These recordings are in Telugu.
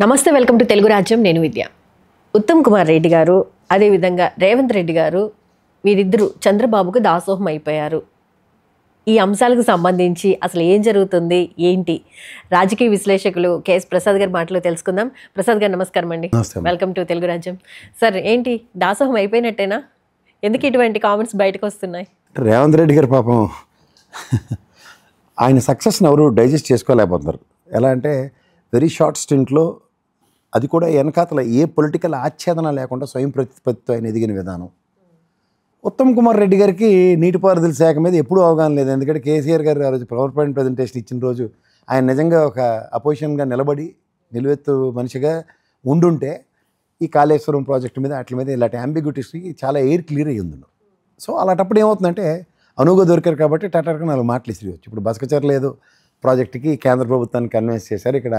నమస్తే, వెల్కమ్ టు తెలుగు రాజ్యం. నేను విద్య. ఉత్తమ్ కుమార్ రెడ్డి గారు, అదేవిధంగా రేవంత్ రెడ్డి గారు, వీరిద్దరూ చంద్రబాబుకు దాసోహం అయిపోయారు. ఈ అంశాలకు సంబంధించి అసలు ఏం జరుగుతుంది, ఏంటి, రాజకీయ విశ్లేషకులు కేఎస్ ప్రసాద్ గారి మాటలో తెలుసుకుందాం. ప్రసాద్ గారు నమస్కారం అండి. వెల్కమ్ టు తెలుగు రాజ్యం. సార్, ఏంటి దాసోహం అయిపోయినట్టేనా? ఎందుకు ఇటువంటి కామెంట్స్ బయటకు వస్తున్నాయి? రేవంత్ రెడ్డి గారు పాపం ఆయన సక్సెస్ని ఎవరు డైజెస్ట్ చేసుకోలేకపోతున్నారు. ఎలా అంటే వెరీ షార్ట్ స్టింట్లో, అది కూడా వెనకాతల ఏ పొలిటికల్ ఆచ్ఛేదన లేకుండా స్వయం ప్రతిపత్తితో ఆయన ఎదిగిన విధానం. ఉత్తమ్ కుమార్ రెడ్డి గారికి నీటిపారుదల శాఖ మీద ఎప్పుడూ అవగాహన లేదు. ఎందుకంటే కేసీఆర్ గారు ఆ రోజు పవర్ పాయింట్ ప్రజెంటేషన్ ఇచ్చిన రోజు ఆయన నిజంగా ఒక అపోజిషన్గా నిలబడి నిలువెత్తు మనిషిగా ఉండుంటే ఈ కాళేశ్వరం ప్రాజెక్టు మీద వాటి మీద ఇలాంటి అంబిగ్యూటీస్కి చాలా ఎయిర్ క్లియర్ అయ్యి ఉంది. సో అలాంటప్పుడు ఏమవుతుందంటే అనువుగా దొరికారు కాబట్టి టటర్గా 4 మాటలు ఇసిరియవచ్చు. ఇప్పుడు బసకచర్ల ఏదో ప్రాజెక్టుకి కేంద్ర ప్రభుత్వాన్ని కన్విన్స్ చేశారు. ఇక్కడ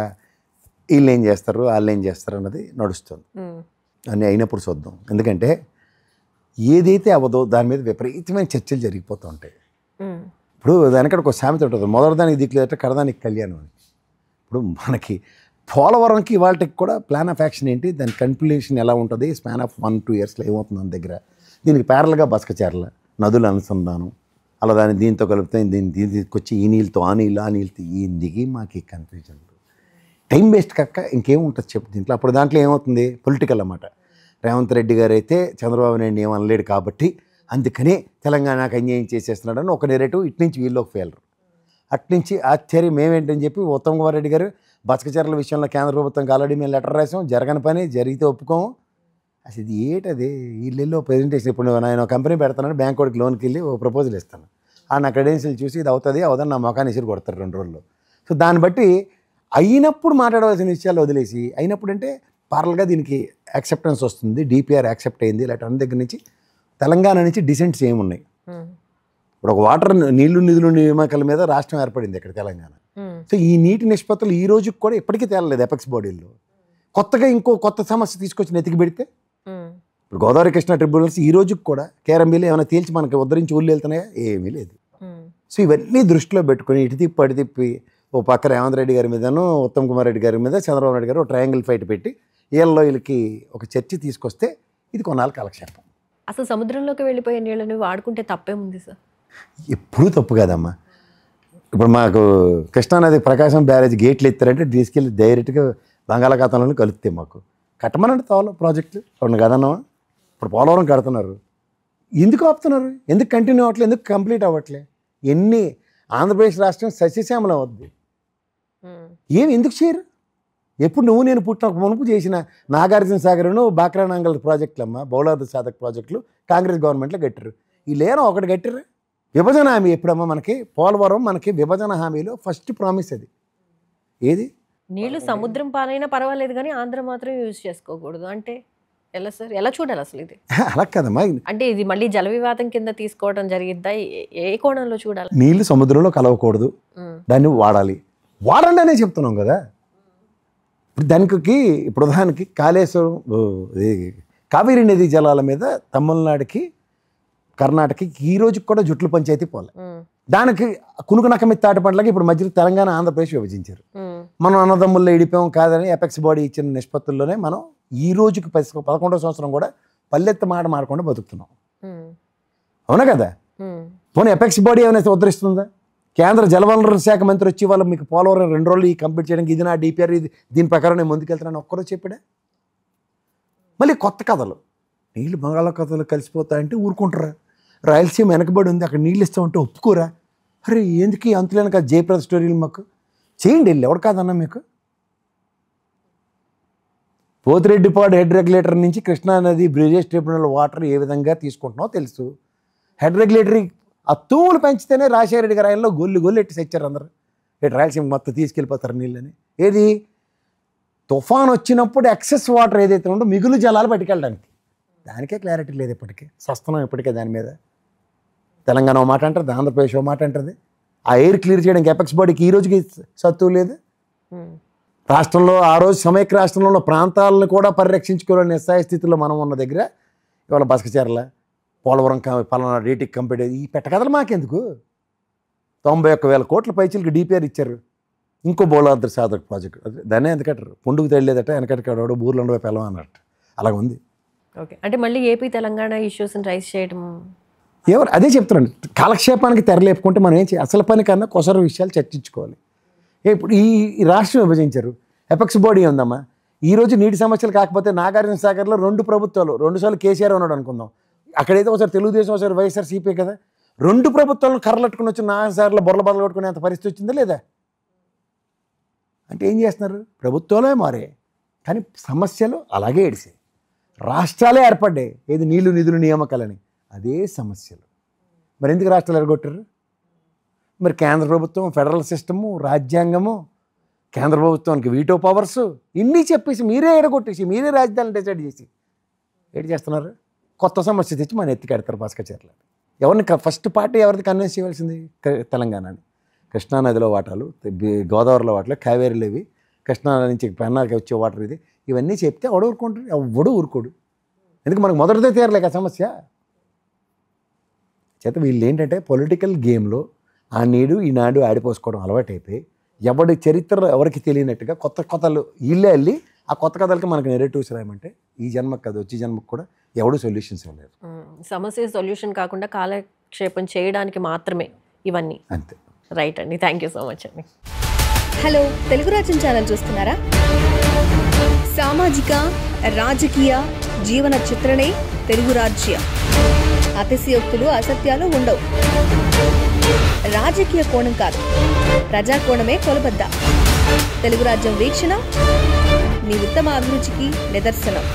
వీళ్ళు ఏం చేస్తారు, వాళ్ళు ఏం చేస్తారు అన్నది నడుస్తుంది. అన్నీ అయినప్పుడు చూద్దాం. ఎందుకంటే ఏదైతే అవ్వదో దాని మీద విపరీతమైన చర్చలు జరిగిపోతూ ఉంటాయి. ఇప్పుడు దానికడ ఒక సామెత ఉంటుంది, మొదటిదానికి దిక్కులేదంటే కడదానికి కళ్యాణం అని. ఇప్పుడు మనకి పోలవరంకి వాళ్ళకి కూడా ప్లాన్ ఆఫ్ యాక్షన్ ఏంటి, దాని కన్క్లూషన్ ఎలా ఉంటుంది, స్పాన్ ఆఫ్ 1-2 ఇయర్స్లో ఏమవుతుంది మన దగ్గర. దీనికి ప్యారల్గా బసకచర్ల నదుల అనుసంధానం, అలా దాన్ని దీంతో కలిపితే దీన్ని తీసుకొచ్చి ఈ నీళ్ళతో ఆ నీళ్ళతో ఇందికి మాకు ఈ కన్ఫ్యూజన్లు టైం వేస్ట్ కక్క ఇంకేముంటుంది చెప్పు దీంట్లో. అప్పుడు దాంట్లో ఏమవుతుంది, పొలిటికల్ అన్నమాట. రేవంత్ రెడ్డి గారు అయితే చంద్రబాబు నాయుడు ఏమనలేడు కాబట్టి అందుకనే తెలంగాణకు అన్యాయం చేసేస్తున్నాడని ఒక నెరేటివ్, ఇటు నుంచి వీళ్ళు ఒక ఫెయిలర్, అట్నుంచి ఆశ్చర్యం మేమేంటని చెప్పి ఉత్తమ్ కుమార్ రెడ్డి గారు బసకచర్ల విషయంలో కేంద్ర ప్రభుత్వంకి ఆల్రెడీ మేము లెటర్ రాసాం, జరగని పని జరిగితే ఒప్పుకోము. అసలు ఇది ఏంటది, వీళ్ళెల్లో ప్రజెంటేషన్. ఇప్పుడు నేను కంపెనీ పెడతానని బ్యాంక్ వాడికి లోన్కి వెళ్ళి ఒక ప్రపోజల్ ఇస్తాను, ఆ నా క్రెడెన్షియల్ చూసి ఇది అవుతుంది అవుదని నా మొఖాన్ని ఇసురు కొడతారు 2 రోజుల్లో. సో దాన్ని బట్టి అయినప్పుడు మాట్లాడవలసిన విషయాలు వదిలేసి, అయినప్పుడు అంటే పార్లల్గా దీనికి యాక్సెప్టెన్స్ వస్తుంది, డిపిఆర్ యాక్సెప్ట్ అయింది, ఇలాంటి అన్ని దగ్గర నుంచి తెలంగాణ నుంచి డిసెంట్స్ ఏమున్నాయి. ఇప్పుడు ఒక వాటర్ నిధులు నియామకాల మీద రాష్ట్రం ఏర్పడింది ఇక్కడ తెలంగాణ. సో ఈ నీటి నిష్పత్తులు ఈ రోజుకి కూడా ఇప్పటికీ తేలలేదు ఎపెక్స్ బాడీల్లో. కొత్తగా ఇంకో కొత్త సమస్య తీసుకొచ్చి నెతికి పెడితే ఇప్పుడు గోదావరి కృష్ణా ట్రిబ్యునల్స్ ఈ రోజుకి కూడా కేరంబీలు ఏమైనా తేల్చి మనకి ఉద్ధరించి ఊళ్ళు వెళ్తున్నాయా, ఏమీ లేదు. సో ఇవన్నీ దృష్టిలో పెట్టుకుని ఇటు తిప్పి అటు తిప్పి ఓ పక్క రేవంత్ రెడ్డి గారి మీదను ఉత్తమ్ కుమార్ రెడ్డి గారి మీద చంద్రబాబు నాయుడు గారు ఒక ట్రయాంగిల్ ఫైట్ పెట్టి వీళ్ళకి ఒక చర్చ తీసుకొస్తే ఇది కొన్నాళ్ళు కాలక్షేపం. అసలు సముద్రంలోకి వెళ్ళిపోయే నీళ్ళని వాడుకుంటే తప్పేముంది సార్? ఎప్పుడూ తప్పు కాదమ్మా. ఇప్పుడు మాకు కృష్ణానది ప్రకాశం బ్యారేజ్ గేట్లు ఎత్తారంటే తీసుకెళ్ళి డైరెక్ట్గా బంగాళాఖాతంలో కలుపుతాయి. మాకు కట్టమనంటే తోల ప్రాజెక్టులు రెండు కదన్నామా. ఇప్పుడు పోలవరం కడుతున్నారు, ఎందుకు ఆపుతున్నారు, ఎందుకు కంటిన్యూ అవ్వట్లేదు, ఎందుకు కంప్లీట్ అవ్వట్లే? ఎన్ని ఆంధ్రప్రదేశ్ రాష్ట్రం సస్యశ్యామలం అవుద్ది, ఏమి ఎందుకు చేయరు? ఎప్పుడు నువ్వు నేను పుట్టిన మునుపు చేసిన నాగార్జున సాగర్ను బాక్రానాంగల్ ప్రాజెక్టులు అమ్మ, బౌలార్ద సాధక ప్రాజెక్టులు కాంగ్రెస్ గవర్నమెంట్లో కట్టారు. ఈ లేనో ఒకటి కట్టారు. విభజన హామీ ఎప్పుడమ్మా మనకి పోలవరం, మనకి విభజన హామీలో ఫస్ట్ ప్రామిస్ అది ఏది, నీళ్లు సముద్రం పాలైనా పర్వాలేదు కానీ ఆంధ్ర మాత్రం యూజ్ చేసుకోకూడదు అంటే ఎలా సార్? ఎలా చూడాలి అసలు ఇది? అలా కదమ్మా. అంటే ఇది మళ్ళీ జల వివాదం కింద తీసుకోవడం జరిగిద్దా, ఏ కోణంలో చూడాలి? నీళ్లు సముద్రంలో కలవకూడదు, దాన్ని వాడాలి, వాడండి అనే చెప్తున్నాం కదా. ఇప్పుడు దానికి ఇప్పుడు ఉదాహరణకి కాళేశ్వరం కావేరీ నదీ జలాల మీద తమిళనాడుకి కర్ణాటకకి ఈ రోజుకి కూడా జుట్లు పంచాయతీ పోలే. దానికి కునుకునక్క మీద తాటి పంటలకి ఇప్పుడు మధ్యలో తెలంగాణ ఆంధ్రప్రదేశ్ విభజించారు. మనం అన్నదమ్ముల్లో ఇడిపోయాం కాదని ఎపెక్స్ బాడీ ఇచ్చిన నిష్పత్తుల్లోనే మనం ఈ రోజుకి 11వ సంవత్సరం కూడా పల్లెత్త మాట మారకుండా బతుకుతున్నాం. అవునా కదా? పోనీ ఎపెక్స్ బాడీ ఏమైనా ఉద్ధరిస్తుందా? కేంద్ర జలవనరుల శాఖ మంత్రి వచ్చి వాళ్ళు మీకు పోలవరం 2 రోజులు ఈ కంప్లీట్ చేయడానికి ఇది నా డిపిఆర్, ఇది దీని ప్రకారం నేను ముందుకెళ్తున్నాను ఒక్కరో చెప్పాడా? మళ్ళీ కొత్త కథలు, నీళ్ళు బంగాళాఖాతంలో కలిసిపోతాయంటే ఊరుకుంటారా? రాయలసీమ వెనకబడి ఉంది, అక్కడ నీళ్ళు ఇస్తామంటే ఒప్పుకోరా? అరే ఎందుకు అంతులేను కదా జయప్రద స్టోరీలు మాకు చేయండి, వెళ్ళి ఎవరు కాదన్నా మీకు. పోతిరెడ్డిపాడు హెడ్ రెగ్యులేటర్ నుంచి కృష్ణానది బ్రిజేష్ ట్రిబ్యునల్ వాటర్ ఏ విధంగా తీసుకుంటున్నావో తెలుసు. హెడ్ రెగ్యులేటరీ ఆ తూములు పెంచితేనే రాజశేఖర రెడ్డి గారు ఆయనలో గొల్లు ఎట్టి తెచ్చారు అందరు. ఇటు రాయలసీమ మొత్తం తీసుకెళ్ళిపోతారు నీళ్ళని. ఏది తుఫాన్ వచ్చినప్పుడు ఎక్సెస్ వాటర్ ఏదైతే ఉందో మిగులు జలాలు పట్టుకెళ్ళడానికి, దానికే క్లారిటీ లేదు ఇప్పటికీ. సస్తనం ఇప్పటికే దాని మీద. తెలంగాణ ఓ మాట అంటుంది, ఆంధ్రప్రదేశ్ ఓ మాట అంటుంది. ఆ ఎయిర్ క్లియర్ చేయడానికి ఎపెక్స్ బాడీకి ఈ రోజుకి సత్తువు లేదు. రాష్ట్రంలో ఆ రోజు సమైక్య రాష్ట్రంలో ఉన్న ప్రాంతాలను కూడా పరిరక్షించుకోవాలని నిస్సాయ స్థితిలో మనం ఉన్న దగ్గర ఇవాళ బసకచర్ల పోలవరం పలానా రేటికి కంప్లీట్ అయ్యి ఈ పెట్టకథలు మాకెందుకు? 91,000 కోట్ల పైచీలకి డిపిఆర్ ఇచ్చారు. ఇంకో బోలాద్ర సాధక ప్రాజెక్ట్, దాన్ని ఎందుకంటారు పొండుకు తెలియదట వెనకటికాడు బూర్లు ఉండవు పిల్లవ అన్నట్టు అలాగ ఉంది. ఓకే, అంటే మళ్ళీ ఏపీ తెలంగాణ ఇష్యూస్ని రైజ్ చేయడం ఎవరు అదే చెప్తున్నాను, కాలక్షేపానికి తెరలేపుకుంటే మనం ఏం చేయాలి, అసలు పని కన్నా కొసర విషయాలు చర్చించుకోవాలి. ఇప్పుడు ఈ రాష్ట్రం విభజించారు, ఎపెక్స్ బాడీ ఉందమ్మా. ఈరోజు నీటి సమస్యలు కాకపోతే నాగార్జున సాగర్లో 2 ప్రభుత్వాలు, 2 సార్లు కేసీఆర్ ఉన్నాడు అనుకుందాం, అక్కడైతే ఒకసారి తెలుగుదేశం ఒకసారి వైఎస్ఆర్సీపీ కదా, 2 ప్రభుత్వాలను కర్రలట్టుకుని వచ్చి నాగసార్లో బొర్ల బొర్రలు కొట్టుకునే అంత పరిస్థితి వచ్చిందా లేదా? అంటే ఏం చేస్తున్నారు, ప్రభుత్వాలే మారే కానీ సమస్యలు అలాగే ఏడిసాయి, రాష్ట్రాలే ఏర్పడ్డాయి, ఏది నీళ్లు నిధులు నియామకాలని, అదే సమస్యలు. మరి ఎందుకు రాష్ట్రాలు ఎరగొట్టారు? మరి కేంద్ర ప్రభుత్వం, ఫెడరల్ సిస్టము, రాజ్యాంగము, కేంద్ర ప్రభుత్వానికి వీటో పవర్స్ ఇన్ని చెప్పేసి మీరే ఎడగొట్టేసి మీరే రాజధానిని డిసైడ్ చేసి ఏంటి చేస్తున్నారు? కొత్త సమస్య తెచ్చి మన ఎత్తికెడతారు భాస్కర్చర్ల. ఎవరిని ఫస్ట్ పార్టీ ఎవరిది కన్విన్స్ చేయవలసింది? తెలంగాణని. కృష్ణానదిలో వాటాలు, గోదావరిలో వాటాలు, కావేరీలో ఇవి, కృష్ణానది నుంచి పెన్నాకి వచ్చే వాటర్ ఇది, ఇవన్నీ చెప్తే ఎవడు ఊరుకుంటారు? ఎవడు ఊరుకోడు. ఎందుకు మనకు మొదటిదే తీరలేక సమస్య చేత. వీళ్ళు ఏంటంటే పొలిటికల్ గేమ్లో ఈనాడు ఆడిపోసుకోవడం అలవాటు అయిపోయి ఎవడి చరిత్రలో ఎవరికి తెలియనట్టుగా కొత్త కథలు వీళ్ళే వెళ్ళి ఆ కొత్త కథలకి మనకు నెరేటివ్స్ రాయమంటే ఈ జన్మకు కాదు వచ్చే జన్మకు కూడా ఎవడు సొల్యూషన్స్ ఇవ్వలేదు. సమస్య సొల్యూషన్ కాకుండా కాలక్షేపం చేయడానికి మాత్రమే ఇవన్నీ. అంతే. రైట్ అండి, థ్యాంక్ యూ సో మచ్ అండి. హలో, తెలుగు రాజ్యం ఛానల్ చూస్తున్నారా? సామాజిక రాజకీయ జీవన చిత్రణే తెలుగు రాజ్యం. అతిశయోక్తులు అసత్యాలు ఉండవు. రాజకీయ కోణం కాదు, ప్రజా కోణమే కొలబద్ద. తెలుగు రాజ్యం వీక్షణ మీ ఉత్తమ అభిరుచికి నిదర్శనం.